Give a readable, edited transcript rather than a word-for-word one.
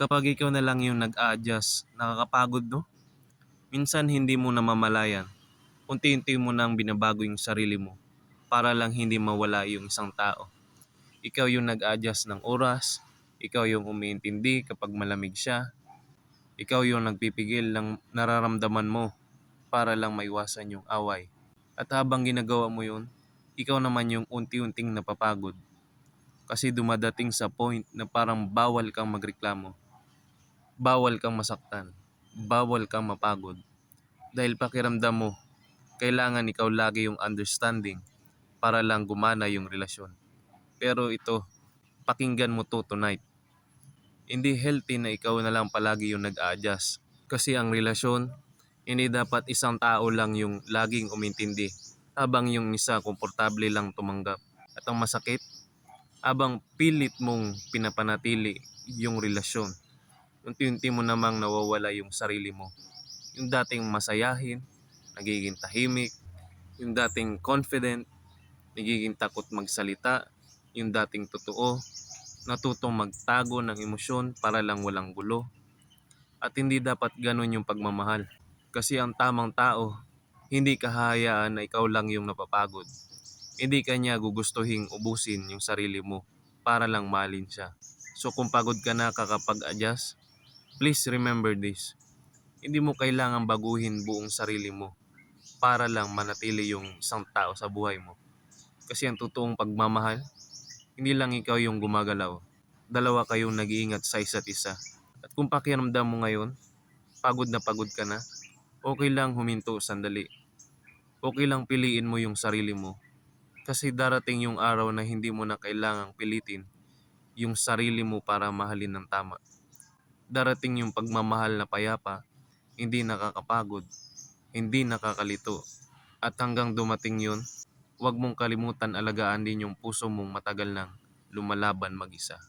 Kapag ikaw na lang yung nag-a-adjust, nakakapagod, no? Minsan hindi mo namamalayan. Unti-unti mo nang binabago yung sarili mo para lang hindi mawala yung isang tao. Ikaw yung nag-a-adjust ng oras, ikaw yung umiintindi kapag malamig siya, ikaw yung nagpipigil ng nararamdaman mo para lang maiwasan yung away. At habang ginagawa mo yun, ikaw naman yung unti-unting napapagod. Kasi dumadating sa point na parang bawal kang magreklamo, bawal kang masaktan, bawal kang mapagod. Dahil pakiramdam mo, kailangan ikaw lagi yung understanding para lang gumana yung relasyon. Pero ito, pakinggan mo to tonight. Hindi healthy na ikaw na lang palagi yung nag-a-adjust. Kasi ang relasyon, hindi dapat isang tao lang yung laging umintindi habang yung isa komportable lang tumanggap. At ang masakit, habang pilit mong pinapanatili yung relasyon, unti-unti mo namang nawawala yung sarili mo. Yung dating masayahin, nagiging tahimik. Yung dating confident, nagiging takot magsalita. Yung dating totoo, natutong magtago ng emosyon para lang walang gulo. At hindi dapat ganun yung pagmamahal. Kasi ang tamang tao, hindi kahayaan na ikaw lang yung napapagod. Hindi kanya gugustuhin ubusin yung sarili mo para lang mahalin siya. So kung pagod ka na kakapag-adjust, please remember this. Hindi mo kailangan baguhin buong sarili mo para lang manatili yung isang tao sa buhay mo. Kasi ang totoong pagmamahal, hindi lang ikaw yung gumagalaw. Dalawa kayong nag-iingat sa isa't isa. At kung pakiramdam mo ngayon, pagod na pagod ka na, okay lang huminto sandali. Okay lang piliin mo yung sarili mo. Kasi darating yung araw na hindi mo na kailangang pilitin yung sarili mo para mahalin ng tama. Darating yung pagmamahal na payapa, hindi nakakapagod, hindi nakakalito. At hanggang dumating yun, huwag mong kalimutan alagaan din yung puso mong matagal nang lumalaban mag-isa.